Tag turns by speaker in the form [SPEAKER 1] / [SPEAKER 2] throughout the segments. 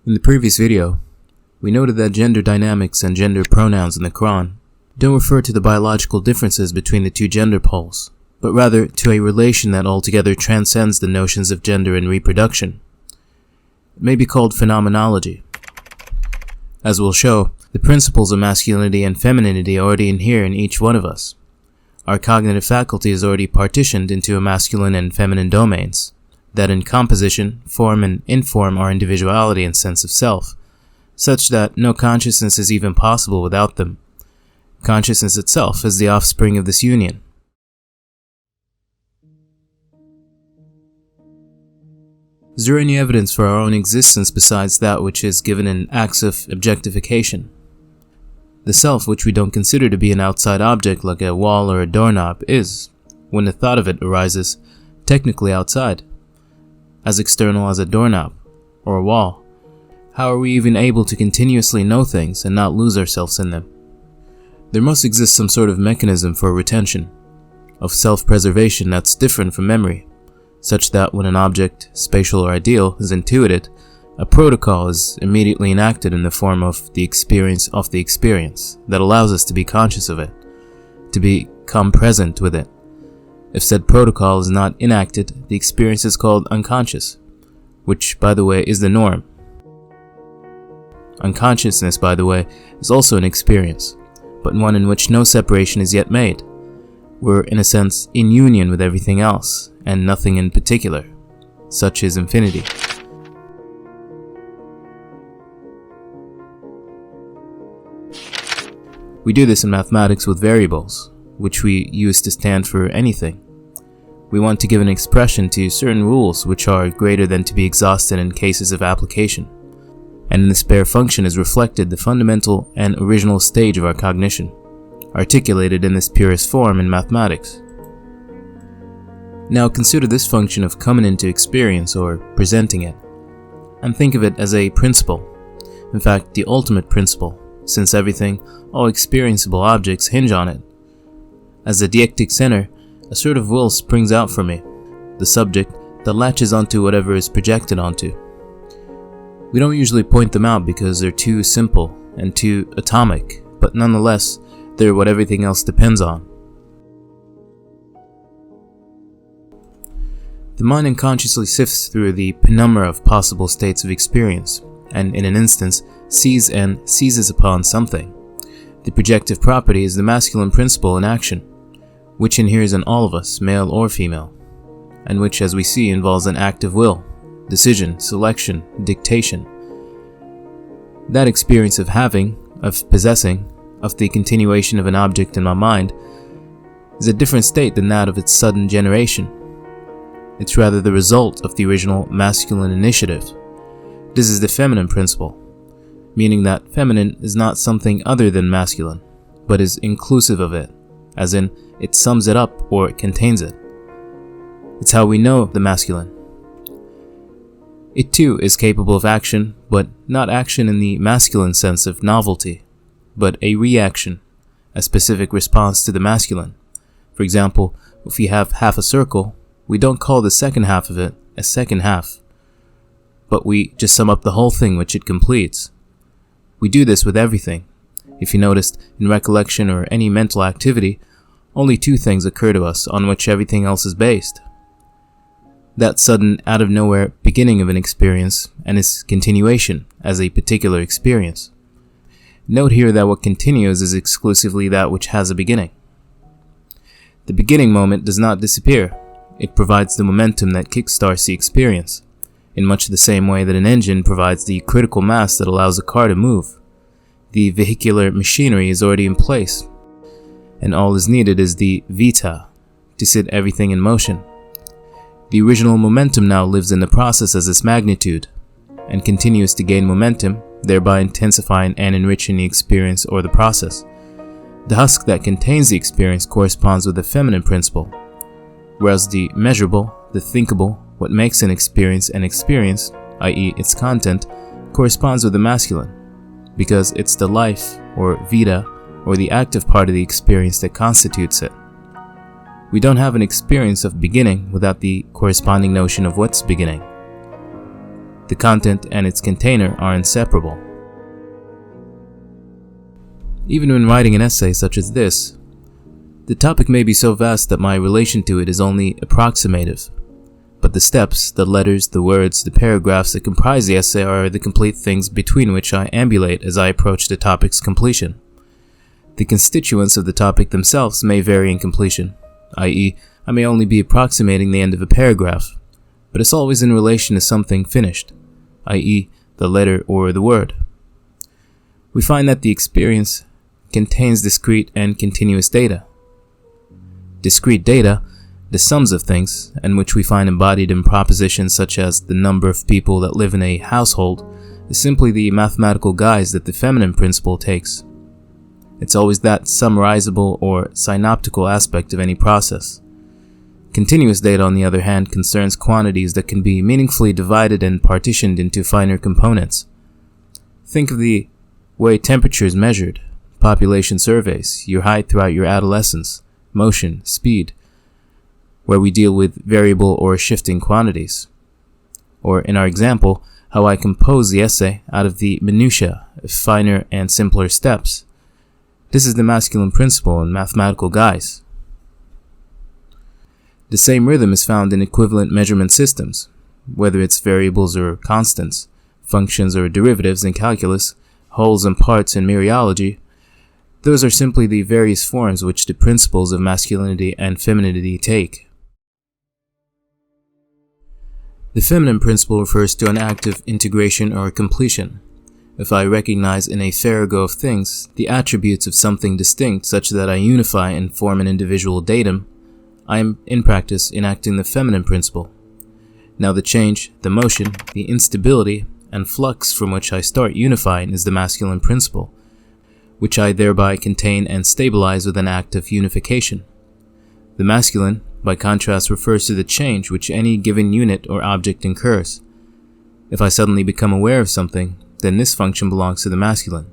[SPEAKER 1] In the previous video, we noted that gender dynamics and gender pronouns in the Quran don't refer to the biological differences between the two gender poles, but rather to a relation that altogether transcends the notions of gender and reproduction. It may be called phenomenology. As we'll show, the principles of masculinity and femininity are already inherent in each one of us. Our cognitive faculty is already partitioned into a masculine and feminine domains that in composition, form, and inform our individuality and sense of self, such that no consciousness is even possible without them. Consciousness itself is the offspring of this union. Is there any evidence for our own existence besides that which is given in acts of objectification? The self, which we don't consider to be an outside object like a wall or a doorknob, is, when the thought of it arises, technically outside, as external as a doorknob or a wall. How are we even able to continuously know things and not lose ourselves in them? There must exist some sort of mechanism for retention, of self-preservation that's different from memory, such that when an object, spatial or ideal, is intuited, a protocol is immediately enacted in the form of the experience that allows us to be conscious of it, to become present with it. If said protocol is not enacted, the experience is called unconscious, which, by the way, is the norm. Unconsciousness, by the way, is also an experience, but one in which no separation is yet made. We're, in a sense, in union with everything else, and nothing in particular. Such is infinity. We do this in mathematics with variables, which we use to stand for anything. We want to give an expression to certain rules which are greater than to be exhausted in cases of application, and in this bare function is reflected the fundamental and original stage of our cognition, articulated in this purest form in mathematics. Now consider this function of coming into experience or presenting it, and think of it as a principle, in fact the ultimate principle, since everything, all experienceable objects hinge on it. As the deictic center, a sort of will springs out from me, the subject that latches onto whatever is projected onto. We don't usually point them out because they're too simple and too atomic, but nonetheless, they're what everything else depends on. The mind unconsciously sifts through the penumbra of possible states of experience, and in an instance, sees and seizes upon something. The projective property is the masculine principle in action, which inheres in all of us, male or female, and which, as we see, involves an act of will, decision, selection, dictation. That experience of having, of possessing, of the continuation of an object in my mind, is a different state than that of its sudden generation. It's rather the result of the original masculine initiative. This is the feminine principle, meaning that feminine is not something other than masculine, but is inclusive of it, as in, it sums it up or it contains it. It's how we know the masculine. It too is capable of action, but not action in the masculine sense of novelty, but a reaction, a specific response to the masculine. For example, if we have half a circle, we don't call the second half of it a second half, but we just sum up the whole thing which it completes. We do this with everything. If you noticed, in recollection or any mental activity, only two things occur to us on which everything else is based. That sudden, out-of-nowhere beginning of an experience and its continuation as a particular experience. Note here that what continues is exclusively that which has a beginning. The beginning moment does not disappear. It provides the momentum that kickstarts the experience, in much the same way that an engine provides the critical mass that allows a car to move. The vehicular machinery is already in place, and all is needed is the vita, to set everything in motion. The original momentum now lives in the process as its magnitude, and continues to gain momentum, thereby intensifying and enriching the experience or the process. The husk that contains the experience corresponds with the feminine principle, whereas the measurable, the thinkable, what makes an experience, i.e. its content, corresponds with the masculine, because it's the life, or vita, or the active part of the experience that constitutes it. We don't have an experience of beginning without the corresponding notion of what's beginning. The content and its container are inseparable. Even when writing an essay such as this, the topic may be so vast that my relation to it is only approximative. But the steps, the letters, the words, the paragraphs that comprise the essay are the complete things between which I ambulate as I approach the topic's completion. The constituents of the topic themselves may vary in completion, i.e., I may only be approximating the end of a paragraph, but it's always in relation to something finished, i.e., the letter or the word. We find that the experience contains discrete and continuous data. Discrete data, the sums of things, and which we find embodied in propositions such as the number of people that live in a household, is simply the mathematical guise that the feminine principle takes. It's always that summarizable or synoptical aspect of any process. Continuous data, on the other hand, concerns quantities that can be meaningfully divided and partitioned into finer components. Think of the way temperature is measured, population surveys, your height throughout your adolescence, motion, speed, where we deal with variable or shifting quantities. Or in our example, how I compose the essay out of the minutiae of finer and simpler steps. This is the masculine principle in mathematical guise. The same rhythm is found in equivalent measurement systems, whether it's variables or constants, functions or derivatives in calculus, wholes and parts in mereology. Those are simply the various forms which the principles of masculinity and femininity take. The feminine principle refers to an act of integration or completion. If I recognize in a farrago of things the attributes of something distinct such that I unify and form an individual datum, I am in practice enacting the feminine principle. Now the change, the motion, the instability, and flux from which I start unifying is the masculine principle, which I thereby contain and stabilize with an act of unification. The masculine, by contrast, refers to the change which any given unit or object incurs. If I suddenly become aware of something, then this function belongs to the masculine.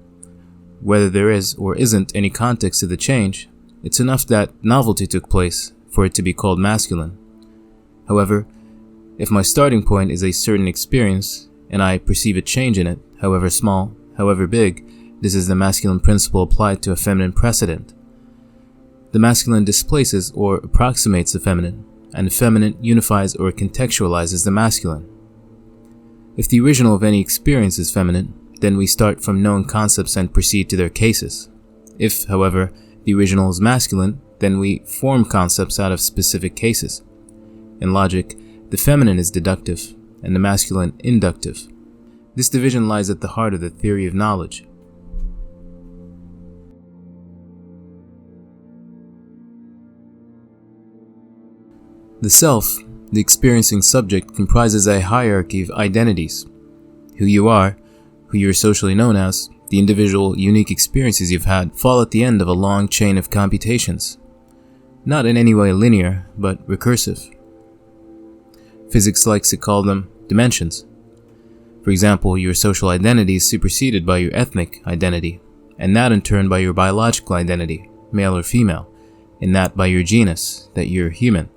[SPEAKER 1] Whether there is or isn't any context to the change, it's enough that novelty took place for it to be called masculine. However, if my starting point is a certain experience, and I perceive a change in it, however small, however big, this is the masculine principle applied to a feminine precedent. The masculine displaces or approximates the feminine, and the feminine unifies or contextualizes the masculine. If the original of any experience is feminine, then we start from known concepts and proceed to their cases. If, however, the original is masculine, then we form concepts out of specific cases. In logic, the feminine is deductive, and the masculine inductive. This division lies at the heart of the theory of knowledge. The self, the experiencing subject, comprises a hierarchy of identities. Who you are, who you are socially known as, the individual, unique experiences you've had fall at the end of a long chain of computations. Not in any way linear, but recursive. Physics likes to call them dimensions. For example, your social identity is superseded by your ethnic identity, and that in turn by your biological identity, male or female, and that by your genus, that you're human,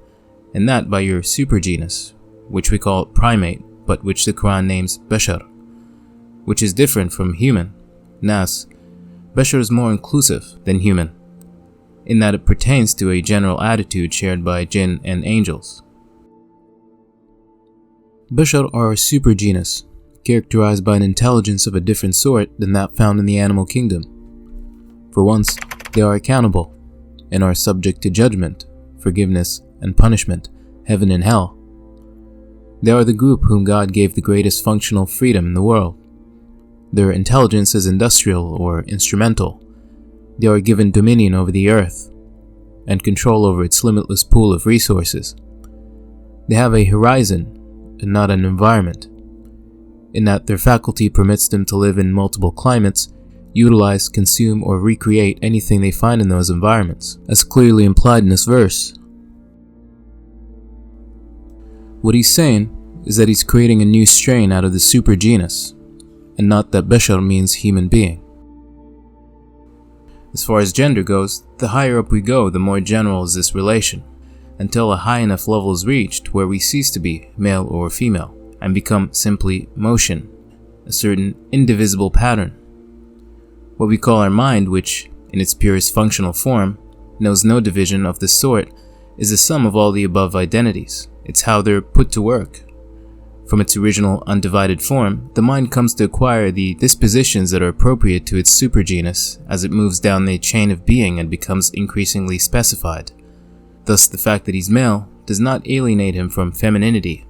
[SPEAKER 1] and that by your supergenus, which we call primate, but which the Quran names Bashar, which is different from human, Nas. Bashar is more inclusive than human, in that it pertains to a general attitude shared by jinn and angels. Bashar are a supergenus, characterized by an intelligence of a different sort than that found in the animal kingdom. For once, they are accountable, and are subject to judgment, forgiveness, and punishment, heaven and hell. They are the group whom God gave the greatest functional freedom in the world. Their intelligence is industrial or instrumental. They are given dominion over the earth, and control over its limitless pool of resources. They have a horizon, and not an environment, in that their faculty permits them to live in multiple climates, utilize, consume, or recreate anything they find in those environments, as clearly implied in this verse. What he's saying is that he's creating a new strain out of the supergenus, and not that Bashar means human being. As far as gender goes, the higher up we go, the more general is this relation, until a high enough level is reached where we cease to be male or female, and become simply motion, a certain indivisible pattern. What we call our mind, which, in its purest functional form, knows no division of this sort, is the sum of all the above identities. It's how they're put to work. From its original undivided form, the mind comes to acquire the dispositions that are appropriate to its supergenus as it moves down the chain of being and becomes increasingly specified. Thus, the fact that he's male does not alienate him from femininity,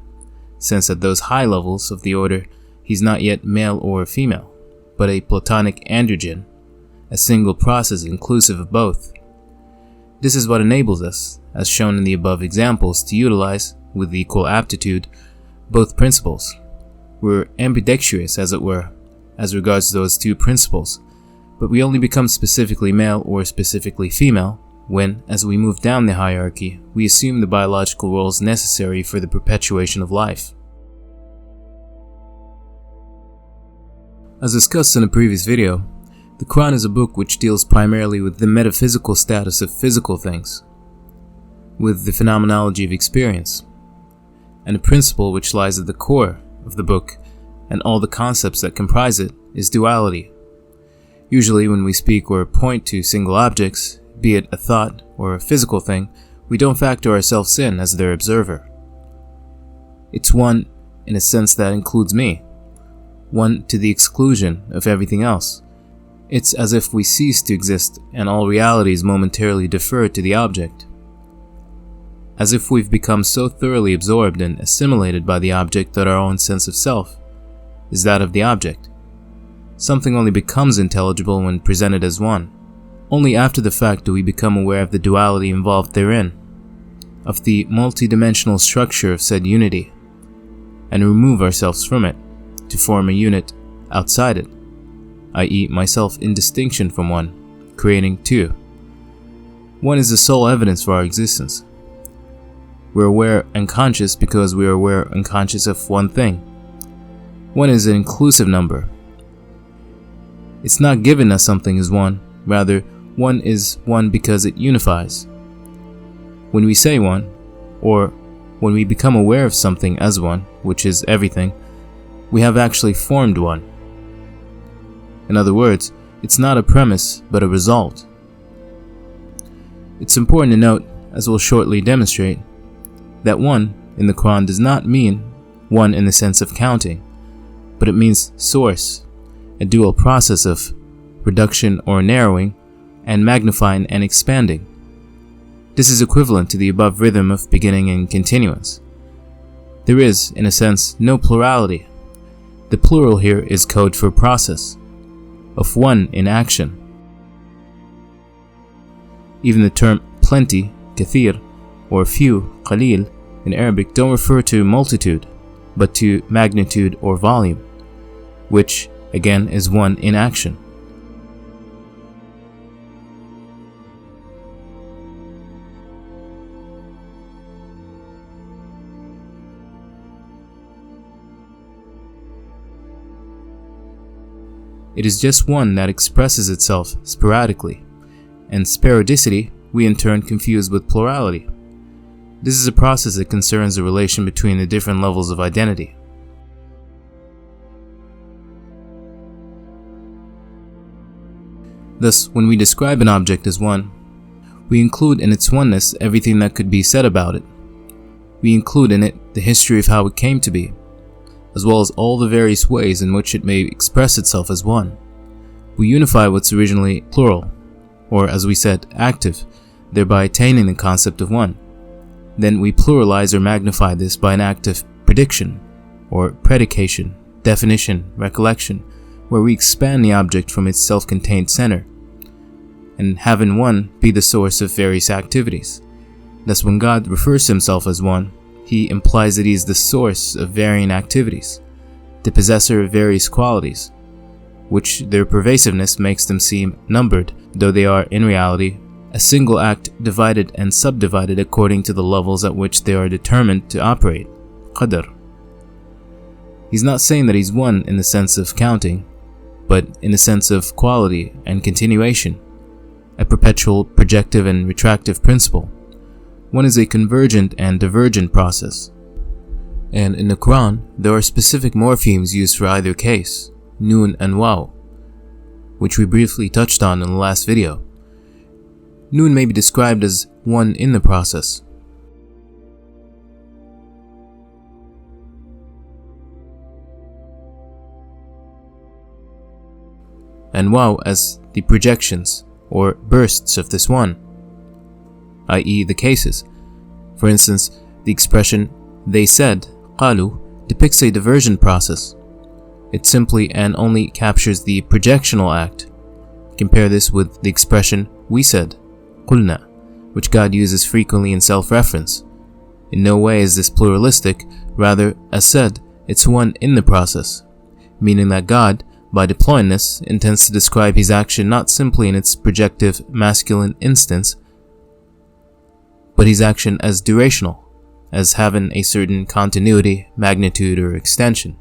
[SPEAKER 1] since at those high levels of the order, he's not yet male or female, but a platonic androgen, a single process inclusive of both. This is what enables us, as shown in the above examples, to utilize, with equal aptitude, both principles. We're ambidextrous, as it were, as regards those two principles, but we only become specifically male or specifically female when, as we move down the hierarchy, we assume the biological roles necessary for the perpetuation of life. As discussed in a previous video, the Quran is a book which deals primarily with the metaphysical status of physical things, with the phenomenology of experience, and a principle which lies at the core of the book and all the concepts that comprise it is duality. Usually when we speak or point to single objects, be it a thought or a physical thing, we don't factor ourselves in as their observer. It's one in a sense that includes me, one to the exclusion of everything else. It's as if we cease to exist and all realities momentarily defer to the object. As if we've become so thoroughly absorbed and assimilated by the object that our own sense of self is that of the object. Something only becomes intelligible when presented as one. Only after the fact do we become aware of the duality involved therein, of the multidimensional structure of said unity, and remove ourselves from it to form a unit outside it, i.e. myself in distinction from one, creating two. One is the sole evidence for our existence. We're aware and conscious because we are aware and conscious of one thing. One is an inclusive number. It's not given that something is one, rather, one is one because it unifies. When we say one, or when we become aware of something as one, which is everything, we have actually formed one. In other words, it's not a premise, but a result. It's important to note, as we'll shortly demonstrate, that one in the Quran does not mean one in the sense of counting, but it means source, a dual process of reduction or narrowing, and magnifying and expanding. This is equivalent to the above rhythm of beginning and continuance. There is, in a sense, no plurality. The plural here is code for process, of one in action. Even the term plenty, kathir, or few, qalil, in Arabic don't refer to multitude, but to magnitude or volume, which, again, is one in action. It is just one that expresses itself sporadically, and sporadicity we in turn confuse with plurality. This is a process that concerns the relation between the different levels of identity. Thus, when we describe an object as one, we include in its oneness everything that could be said about it. We include in it the history of how it came to be, as well as all the various ways in which it may express itself as one. We unify what's originally plural, or as we said, active, thereby attaining the concept of one. Then we pluralize or magnify this by an act of prediction, or predication, definition, recollection, where we expand the object from its self-contained center, and have in one be the source of various activities. Thus, when God refers to himself as one, he implies that he is the source of varying activities, the possessor of various qualities, which their pervasiveness makes them seem numbered, though they are, in reality, a single act divided and subdivided according to the levels at which they are determined to operate, qadr. He's not saying that he's one in the sense of counting, but in the sense of quality and continuation, a perpetual projective and retractive principle. One is a convergent and divergent process. And in the Quran, there are specific morphemes used for either case, Nun and Waw, which we briefly touched on in the last video. Nun may be described as one in the process. And Waw as the projections or bursts of this one, i.e. the cases. For instance, the expression they said, qalu, depicts a diversion process. It simply and only captures the projectional act. Compare this with the expression we said, qulna, which God uses frequently in self-reference. In no way is this pluralistic, rather, as said, it's one in the process, meaning that God, by deploying this, intends to describe his action not simply in its projective masculine instance, but his action as durational, as having a certain continuity, magnitude, or extension.